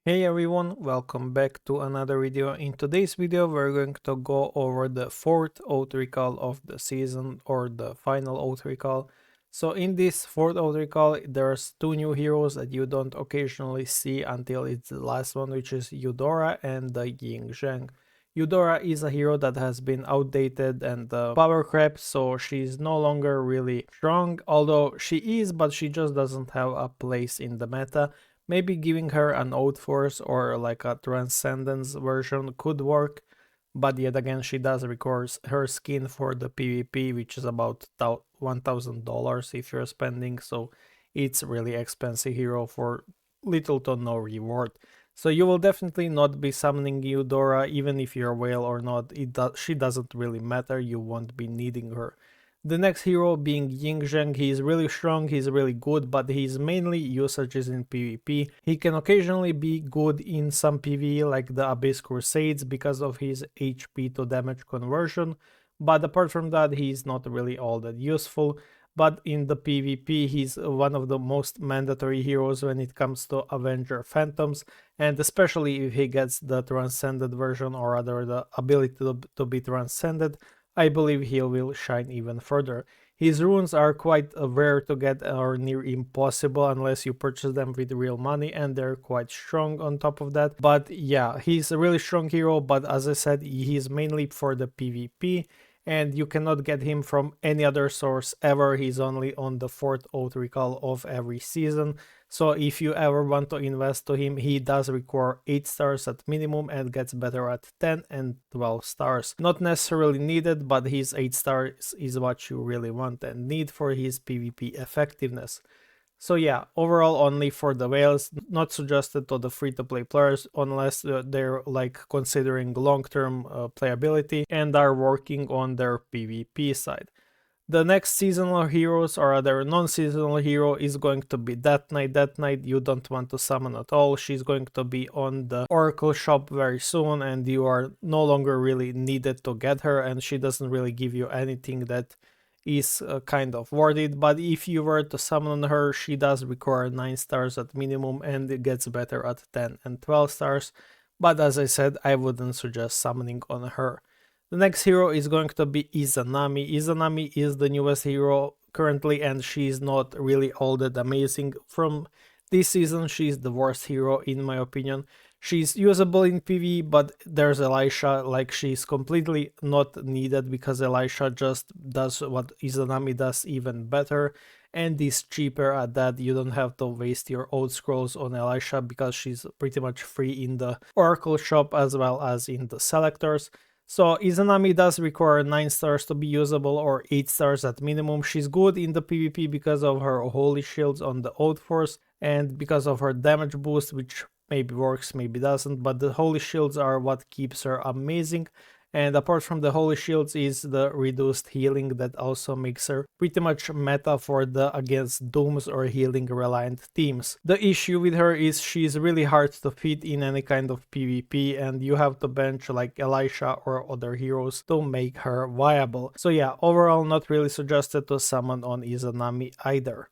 Hey everyone, welcome back to another video. In today's video we're going to go over the fourth oath recall of the season, or the final oath recall. So in this fourth oath recall there's two new heroes that you don't occasionally see until it's the last one, which is Eudora and the Ying Zheng. Eudora is a hero that has been outdated and power crept, so she's no longer really strong, although she is, but she just doesn't have a place in the meta. Maybe giving her an Oath Force or like a Transcendence version could work, but yet again she does require her skin for the PvP, which is about $1,000 if you're spending, so it's really expensive hero for little to no reward. So you will definitely not be summoning Eudora, even if you're whale or not, she doesn't really matter, you won't be needing her. The next hero being Ying Zheng, he is really strong, he's really good, but his mainly usage is in PvP. He can occasionally be good in some PvE like the Abyss Crusades because of his HP to damage conversion, but apart from that he's not really all that useful. But in the PvP he's one of the most mandatory heroes when it comes to Avenger Phantoms, and especially if he gets the Transcended version, or rather the ability to be Transcended, I believe he will shine even further. His runes are quite rare to get, or near impossible unless you purchase them with real money, and they're quite strong on top of that. But yeah, he's a really strong hero, but as I said, he's mainly for the PvP, and you cannot get him from any other source ever. He's only on the fourth oath recall of every season. So if you ever want to invest to him, he does require 8 stars at minimum and gets better at 10 and 12 stars. Not necessarily needed, but his 8 stars is what you really want and need for his PvP effectiveness. So yeah, overall only for the whales, not suggested to the free-to-play players unless they're like considering long-term playability and are working on their PvP side. The next seasonal heroes, or other non-seasonal hero, is going to be That Knight. That Knight you don't want to summon at all. She's going to be on the Oracle shop very soon and you are no longer really needed to get her, and she doesn't really give you anything that is kind of worth it. But if you were to summon her, she does require 9 stars at minimum and it gets better at 10 and 12 stars. But as I said, I wouldn't suggest summoning on her. The next hero is going to be Izanami. Izanami is the newest hero currently and she's not really all that amazing. From this season she's the worst hero in my opinion. She's usable in PvE, but there's Elisha, like she's completely not needed because Elisha just does what Izanami does even better and is cheaper at that. You don't have to waste your old scrolls on Elisha because she's pretty much free in the Oracle shop as well as in the selectors. So Izanami does require 9 stars to be usable, or 8 stars at minimum. She's good in the PvP because of her holy shields on the Oath Force and because of her damage boost, which maybe works, maybe doesn't, but the holy shields are what keeps her amazing. And apart from the holy shields is the reduced healing that also makes her pretty much meta for the against dooms or healing reliant teams. The issue with her is she's really hard to fit in any kind of PvP and you have to bench like Elisha or other heroes to make her viable. So yeah, overall not really suggested to summon on Izanami either.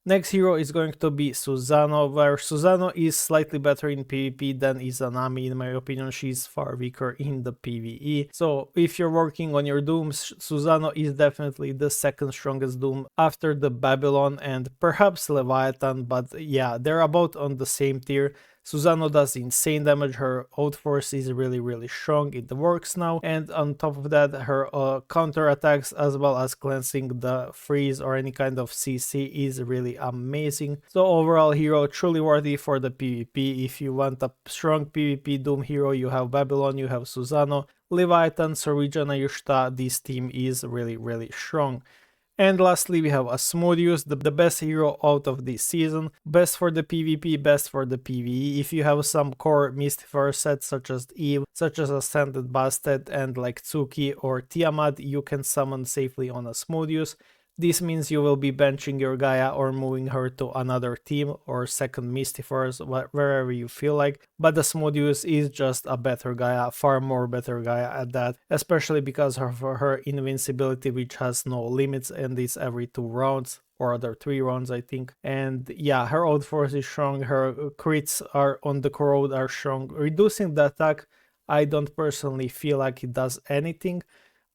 Next hero is going to be Susano, where Susano is slightly better in PvP than Izanami. In my opinion, she's far weaker in the PvE. So if you're working on your dooms, Susano is definitely the second strongest doom after the Babylon and perhaps Leviathan, but yeah, they're about on the same tier. Susano does insane damage, her Oath Force is really strong, it works now, and on top of that her counter attacks as well as cleansing the freeze or any kind of CC is really amazing. So overall hero truly worthy for the PvP. If you want a strong PvP Doom hero, you have Babylon, you have Susano, Leviathan, Sorijana Yushta. This team is really strong. And lastly, we have Asmodeus, the best hero out of this season. Best for the PvP, best for the PvE. If you have some core Mystifer sets such as Eve, such as Ascended Bastet and like Tsuki or Tiamat, you can summon safely on Asmodeus. This means you will be benching your Gaia or moving her to another team or second Mystifers, wherever you feel like, but Asmodeus is just a better Gaia, far more better Gaia at that, especially because of her invincibility, which has no limits and is every 2 rounds. or other 3 runs, I think. And yeah, her old force is strong, her crits are on the corrode are strong. Reducing the attack, I don't personally feel like it does anything,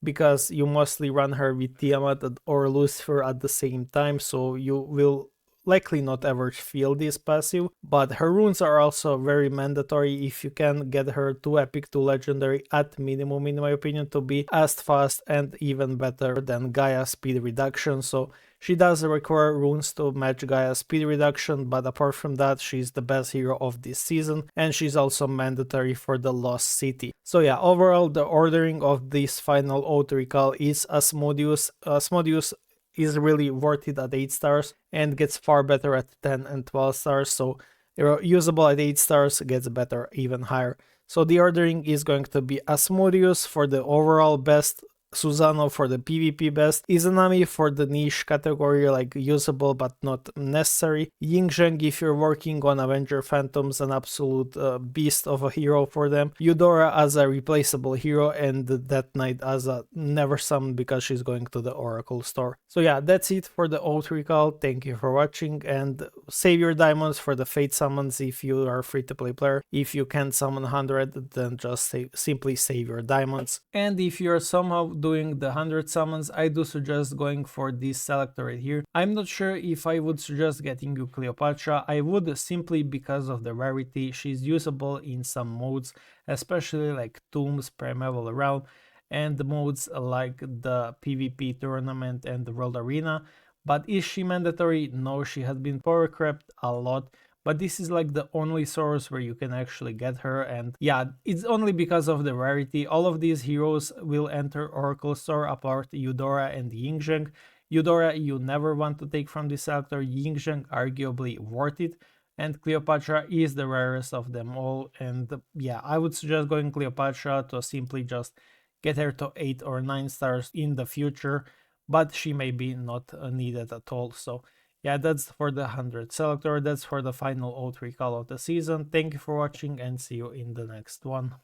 because you mostly run her with Tiamat or Lucifer at the same time, so you will likely not ever feel this passive. But her runes are also very mandatory if you can get her to epic to legendary at minimum, in my opinion, to be as fast and even better than Gaia speed reduction. So she does require runes to match Gaia's speed reduction, but apart from that, she's the best hero of this season, and she's also mandatory for the Lost City. So yeah, overall, the ordering of this final auto recall is Asmodeus. Asmodeus is really worth it at 8 stars and gets far better at 10 and 12 stars, so usable at 8 stars gets better even higher. So the ordering is going to be Asmodeus for the overall best, Susano for the PvP best, Izanami for the niche category, like usable but not necessary, Yingzheng if you're working on Avenger Phantoms, an absolute beast of a hero for them, Eudora as a replaceable hero, and Death Knight as a never summon because she's going to the Oracle store. So yeah, that's it for the auto recall. Thank you for watching, and save your diamonds for the Fate summons if you are a free-to-play player. If you can't summon 100, then just simply save your diamonds. And if you're somehow doing the 100 summons, I do suggest going for this selector right here. I'm not sure if I would suggest getting you Cleopatra. I would, simply because of the rarity. She's usable in some modes, especially like Tombs, Primeval Realm, and the modes like the PvP tournament and the World Arena. But is she mandatory? No, she has been power crept a lot, but this is like the only source where you can actually get her, and yeah, it's only because of the rarity. All of these heroes will enter Oracle store apart Eudora and Yingzheng. Eudora you never want to take from this selector, Yingzheng arguably worth it, and Cleopatra is the rarest of them all. And yeah, I would suggest going Cleopatra to simply just get her to 8 or 9 stars in the future, but she may be not needed at all. So yeah, that's for the 100 selector, that's for the final auto recall of the season. Thank you for watching and see you in the next one.